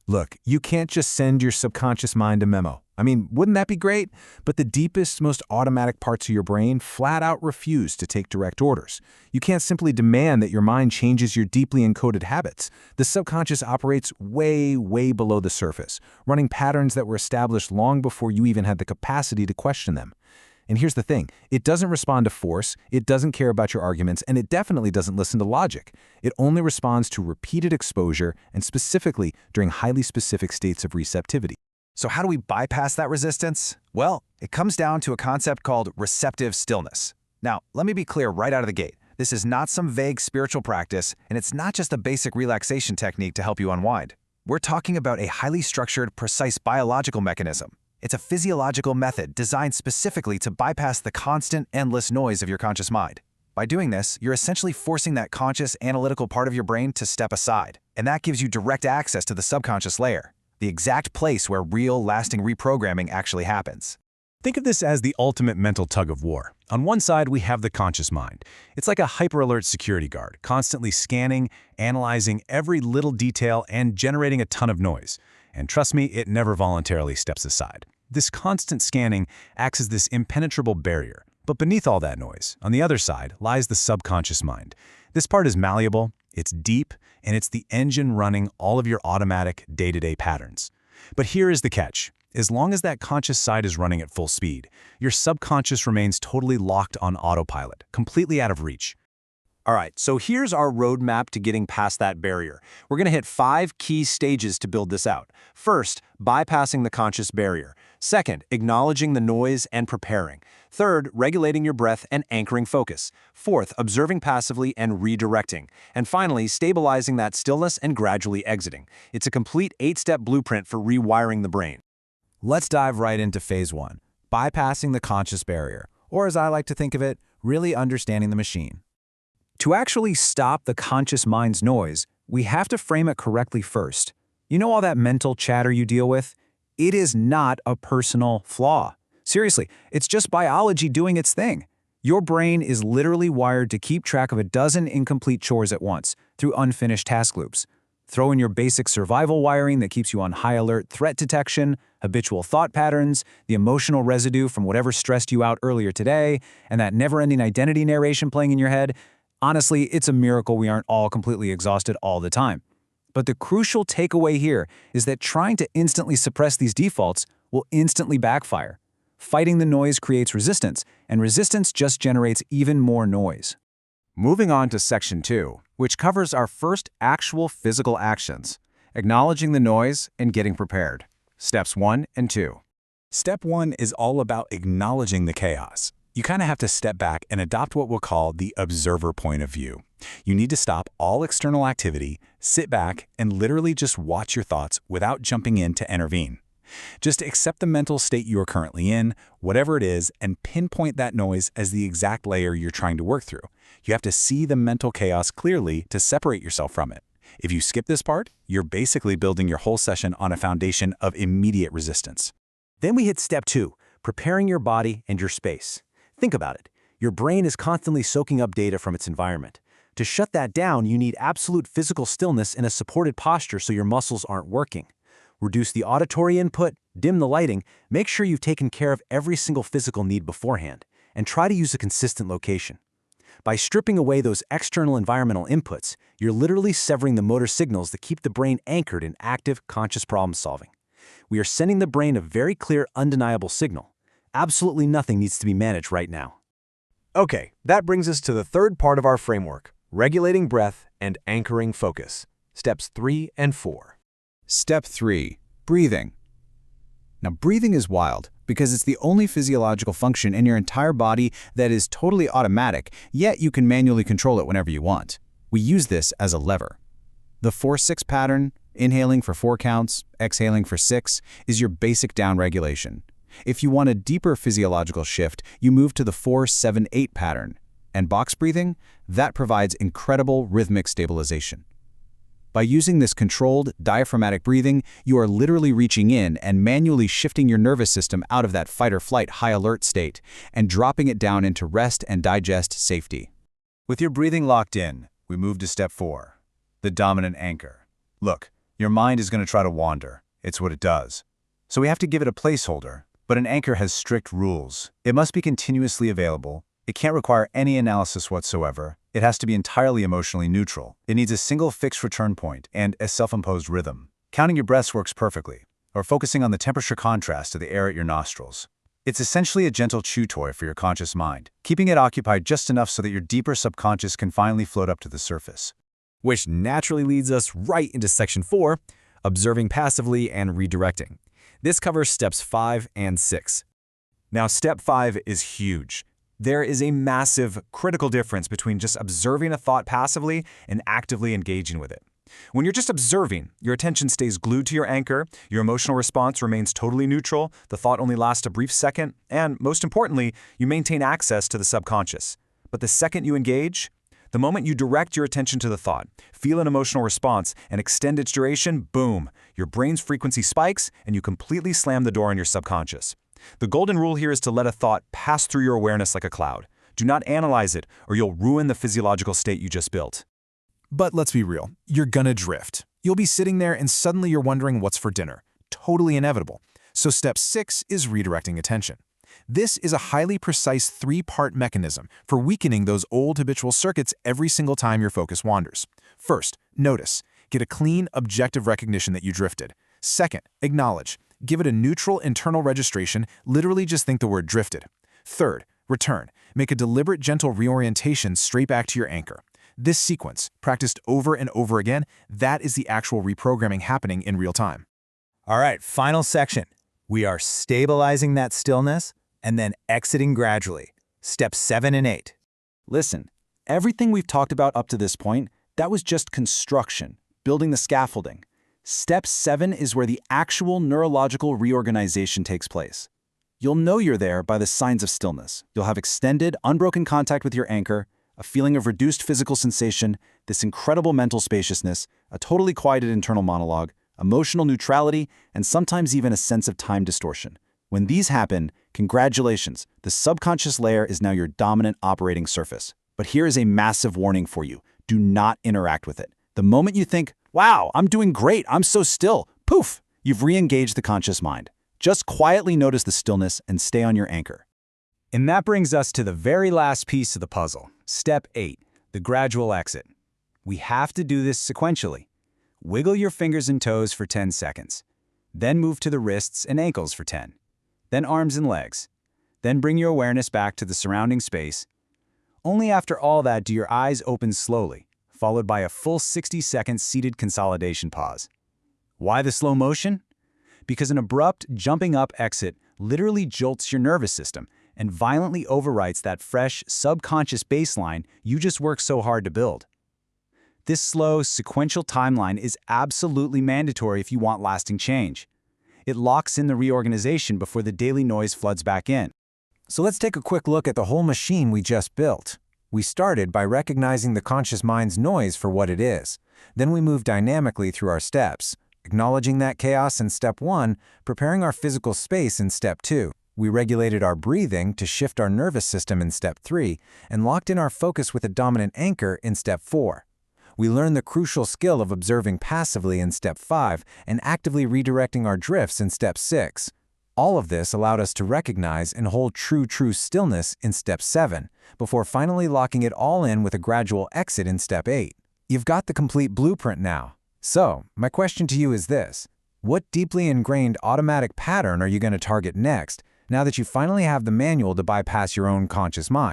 Look, you can't just send your subconscious mind a memo. I mean, wouldn't that be great? But the deepest, most automatic parts of your brain flat out refuse to take direct orders. You can't simply demand that your mind changes your deeply encoded habits. The subconscious operates way, way below the surface, running patterns that were established long before you even had the capacity to question them. And here's the thing, it doesn't respond to force, it doesn't care about your arguments, and it definitely doesn't listen to logic. It only responds to repeated exposure, and specifically during highly specific states of receptivity. So how do we bypass that resistance? Well, it comes down to a concept called receptive stillness. Now, let me be clear right out of the gate. This is not some vague spiritual practice, and it's not just a basic relaxation technique to help you unwind. We're talking about a highly structured, precise biological mechanism. It's a physiological method designed specifically to bypass the constant, endless noise of your conscious mind. By doing this, you're essentially forcing that conscious, analytical part of your brain to step aside, and that gives you direct access to the subconscious layer, the exact place where real, lasting reprogramming actually happens. Think of this as the ultimate mental tug-of-war. On one side, we have the conscious mind. It's like a hyper-alert security guard, constantly scanning, analyzing every little detail, and generating a ton of noise. And trust me, it never voluntarily steps aside. This constant scanning acts as this impenetrable barrier. But beneath all that noise, on the other side, lies the subconscious mind. This part is malleable, it's deep, and it's the engine running all of your automatic, day-to-day patterns. But here is the catch. As long as that conscious side is running at full speed, your subconscious remains totally locked on autopilot, completely out of reach. All right, so here's our roadmap to getting past that barrier. We're going to hit 5 key stages to build this out. First, bypassing the conscious barrier. Second, acknowledging the noise and preparing. Third, regulating your breath and anchoring focus. Fourth, observing passively and redirecting. And finally, stabilizing that stillness and gradually exiting. It's a complete 8-step blueprint for rewiring the brain. Let's dive right into phase 1, bypassing the conscious barrier, or as I like to think of it, really understanding the machine. To actually stop the conscious mind's noise, we have to frame it correctly first. You know all that mental chatter you deal with? It is not a personal flaw. Seriously, it's just biology doing its thing. Your brain is literally wired to keep track of a dozen incomplete chores at once through unfinished task loops. Throw in your basic survival wiring that keeps you on high alert threat detection, habitual thought patterns, the emotional residue from whatever stressed you out earlier today, and that never-ending identity narration playing in your head. Honestly, it's a miracle we aren't all completely exhausted all the time. But the crucial takeaway here is that trying to instantly suppress these defaults will instantly backfire. Fighting the noise creates resistance, and resistance just generates even more noise. Moving on to section 2, which covers our first actual physical actions, acknowledging the noise and getting prepared. Steps 1 and 2. Step 1 is all about acknowledging the chaos. You kind of have to step back and adopt what we'll call the observer point of view. You need to stop all external activity, sit back, and literally just watch your thoughts without jumping in to intervene. Just accept the mental state you are currently in, whatever it is, and pinpoint that noise as the exact layer you're trying to work through. You have to see the mental chaos clearly to separate yourself from it. If you skip this part, you're basically building your whole session on a foundation of immediate resistance. Then we hit step 2, preparing your body and your space. Think about it. Your brain is constantly soaking up data from its environment. To shut that down, you need absolute physical stillness in a supported posture so your muscles aren't working. Reduce the auditory input, dim the lighting, make sure you've taken care of every single physical need beforehand, and try to use a consistent location. By stripping away those external environmental inputs, you're literally severing the motor signals that keep the brain anchored in active, conscious problem solving. We are sending the brain a very clear, undeniable signal. Absolutely nothing needs to be managed right now. Okay, that brings us to the third part of our framework, regulating breath and anchoring focus. Steps 3 and 4. Step 3, breathing. Now, breathing is wild because it's the only physiological function in your entire body that is totally automatic, yet you can manually control it whenever you want. We use this as a lever. The 4-6 pattern, inhaling for 4 counts, exhaling for 6, is your basic down regulation. If you want a deeper physiological shift, you move to the 4-7-8 pattern. And box breathing, that provides incredible rhythmic stabilization. By using this controlled, diaphragmatic breathing, you are literally reaching in and manually shifting your nervous system out of that fight-or-flight high-alert state and dropping it down into rest and digest safety. With your breathing locked in, we move to step 4, the dominant anchor. Look, Your mind is going to try to wander. It's what it does. So we have to give it a placeholder. But an anchor has strict rules. It must be continuously available. It can't require any analysis whatsoever. It has to be entirely emotionally neutral. It needs a single fixed return point and a self-imposed rhythm. Counting your breaths works perfectly, or focusing on the temperature contrast of the air at your nostrils. It's essentially a gentle chew toy for your conscious mind, keeping it occupied just enough so that your deeper subconscious can finally float up to the surface. Which naturally leads us right into Section 4, observing passively and redirecting. This covers steps 5 and 6. Now, step 5 is huge. There is a massive, critical difference between just observing a thought passively and actively engaging with it. When you're just observing, your attention stays glued to your anchor, your emotional response remains totally neutral, the thought only lasts a brief second, and most importantly, you maintain access to the subconscious. But the second you engage, the moment you direct your attention to the thought, feel an emotional response, and extend its duration, boom, your brain's frequency spikes and you completely slam the door on your subconscious. The golden rule here is to let a thought pass through your awareness like a cloud. Do not analyze it, or you'll ruin the physiological state you just built. But let's be real, you're gonna drift. You'll be sitting there and suddenly you're wondering what's for dinner. Totally inevitable. So step 6 is redirecting attention. This is a highly precise 3-part mechanism for weakening those old habitual circuits every single time your focus wanders. First, notice. Get a clean, objective recognition that you drifted. Second, acknowledge. Give it a neutral internal registration, literally just think the word drifted. Third, return. Make a deliberate, gentle reorientation straight back to your anchor. This sequence, practiced over and over again, that is the actual reprogramming happening in real time. All right, final section. We are stabilizing that stillness and then exiting gradually. Steps 7 and 8. Listen, everything we've talked about up to this point, that was just construction, building the scaffolding. Step 7 is where the actual neurological reorganization takes place. You'll know you're there by the signs of stillness. You'll have extended, unbroken contact with your anchor, a feeling of reduced physical sensation, this incredible mental spaciousness, a totally quieted internal monologue, emotional neutrality, and sometimes even a sense of time distortion. When these happen, congratulations, the subconscious layer is now your dominant operating surface. But here is a massive warning for you. Do not interact with it. The moment you think, wow, I'm doing great, I'm so still, poof, you've re-engaged the conscious mind. Just quietly notice the stillness and stay on your anchor. And that brings us to the very last piece of the puzzle. Step 8, the gradual exit. We have to do this sequentially. Wiggle your fingers and toes for 10 seconds. Then move to the wrists and ankles for 10. Then arms and legs. Then bring your awareness back to the surrounding space. Only after all that do your eyes open slowly, followed by a full 60-second seated consolidation pause. Why the slow motion? Because an abrupt, jumping up exit literally jolts your nervous system and violently overwrites that fresh, subconscious baseline you just worked so hard to build. This slow, sequential timeline is absolutely mandatory if you want lasting change. It locks in the reorganization before the daily noise floods back in. So let's take a quick look at the whole machine we just built. We started by recognizing the conscious mind's noise for what it is. Then we moved dynamically through our steps, acknowledging that chaos in step 1, preparing our physical space in step 2. We regulated our breathing to shift our nervous system in step 3, and locked in our focus with a dominant anchor in step 4. We learned the crucial skill of observing passively in step 5 and actively redirecting our drifts in step 6. All of this allowed us to recognize and hold true stillness in step 7, before finally locking it all in with a gradual exit in step 8. You've got the complete blueprint now. So, my question to you is this: what deeply ingrained automatic pattern are you going to target next, now that you finally have the manual to bypass your own conscious mind?